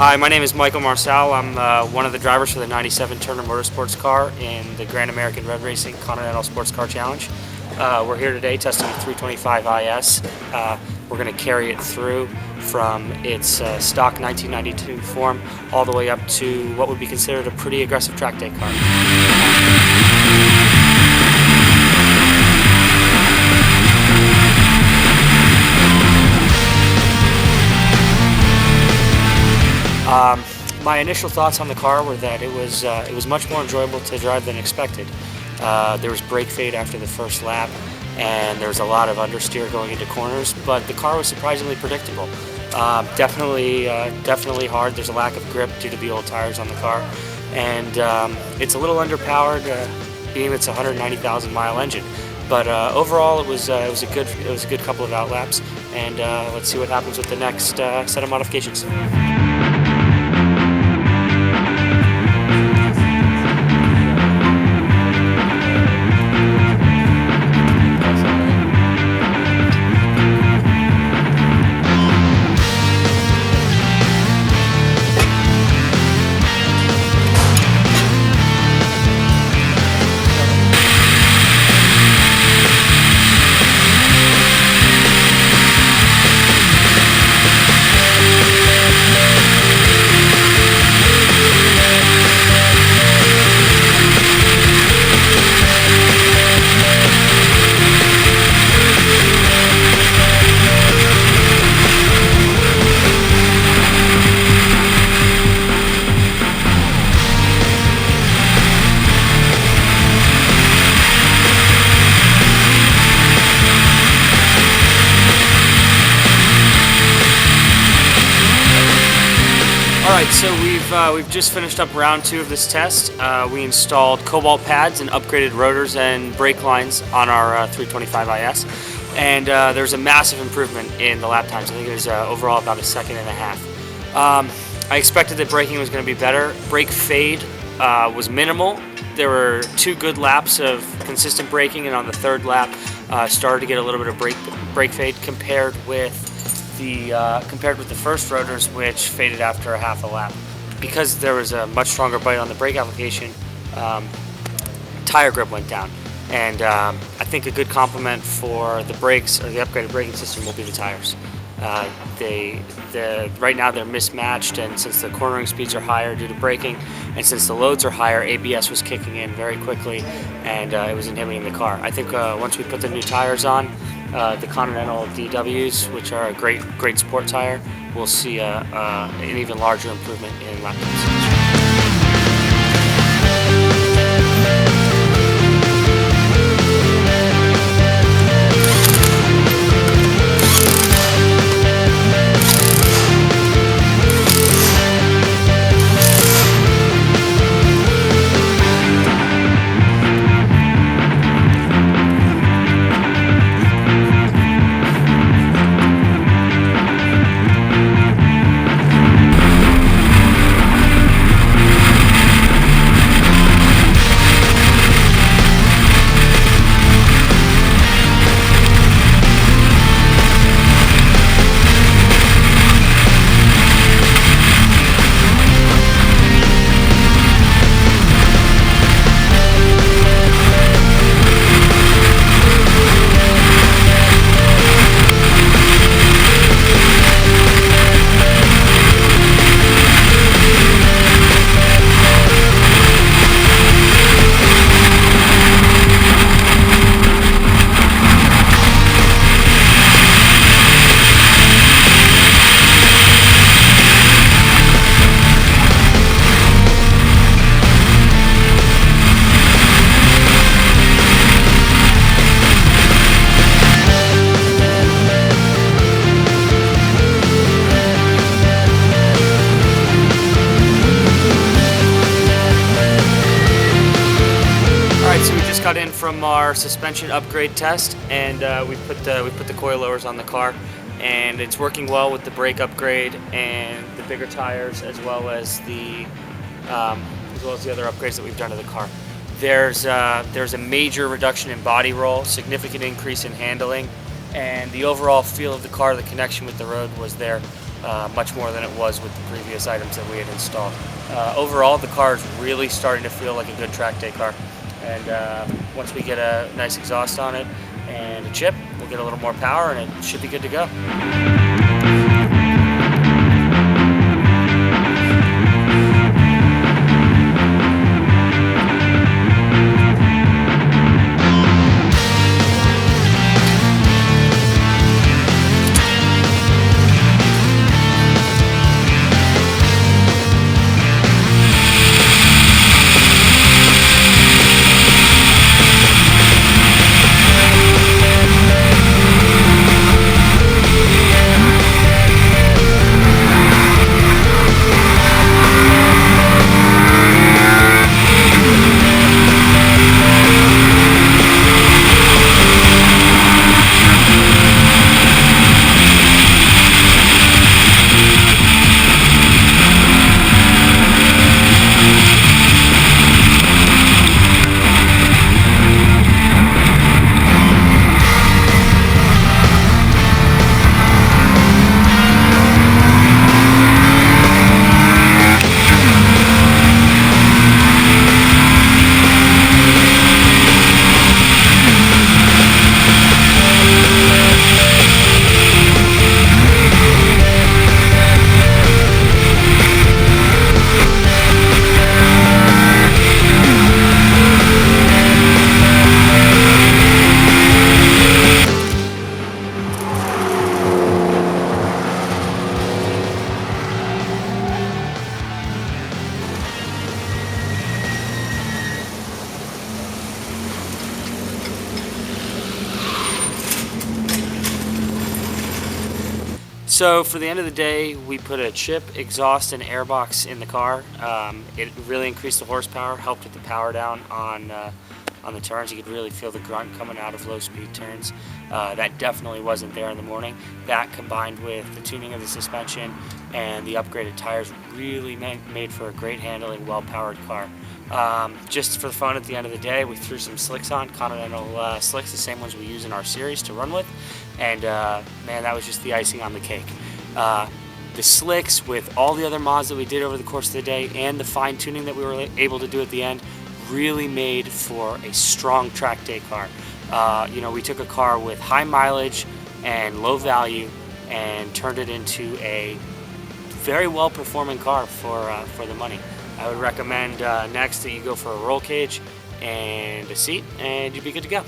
Hi, my name is Michael Marsal. I'm one of the drivers for the '97 Turner Motorsports car in the Grand American Red Racing Continental Sports Car Challenge. We're here today testing the 325 IS. We're going to carry it through from its stock 1992 form all the way up to what would be considered a pretty aggressive track day car. My initial thoughts on the car were that it was much more enjoyable to drive than expected. There was brake fade after the first lap, and there was a lot of understeer going into corners, but the car was surprisingly predictable. Definitely hard. There's a lack of grip due to the old tires on the car, and it's a little underpowered, being it's a 190,000 mile engine. But overall, it was a good couple of outlaps, and let's see what happens with the next set of modifications. Alright, so we've just finished up round 2 of this test. We installed cobalt pads and upgraded rotors and brake lines on our 325 IS, and there's a massive improvement in the lap times. I think it was overall about 1.5 seconds. I expected that braking was going to be better. Brake fade was minimal. There were 2 good laps of consistent braking, and on the 3rd lap started to get a little bit of brake fade compared with the first rotors, which faded after half a lap. Because there was a much stronger bite on the brake application, tire grip went down, and I think a good complement for the brakes, or the upgraded braking system, will be the tires. Right now they're mismatched, and since the cornering speeds are higher due to braking, and since the loads are higher, ABS was kicking in very quickly, and it was inhibiting the car. I think once we put the new tires on, the Continental DWs, which are a great sport tire, we'll see an even larger improvement in lap times. Got in from our suspension upgrade test, and we put the coilovers on the car, and it's working well with the brake upgrade and the bigger tires, as well as the other upgrades that we've done to the car. There's a major reduction in body roll, significant increase in handling, and the overall feel of the car, the connection with the road was there. much more than it was with the previous items that we had installed. Overall, the car is really starting to feel like a good track day car. And once we get a nice exhaust on it and a chip, we'll get a little more power and it should be good to go. So for the end of the day, we put a chip, exhaust, and airbox in the car. It really increased the horsepower, helped with the power down on the turns. You could really feel the grunt coming out of low-speed turns. That definitely wasn't there in the morning. That combined with the tuning of the suspension and the upgraded tires really made for a great handling, well-powered car. Just for the fun at the end of the day, we threw some slicks on, Continental slicks, the same ones we use in our series to run with, and man, that was just the icing on the cake. The slicks with all the other mods that we did over the course of the day and the fine tuning that we were able to do at the end really made for a strong track day car. You know, we took a car with high mileage and low value and turned it into a very well performing car for the money. I would recommend next that you go for a roll cage and a seat and you'd be good to go.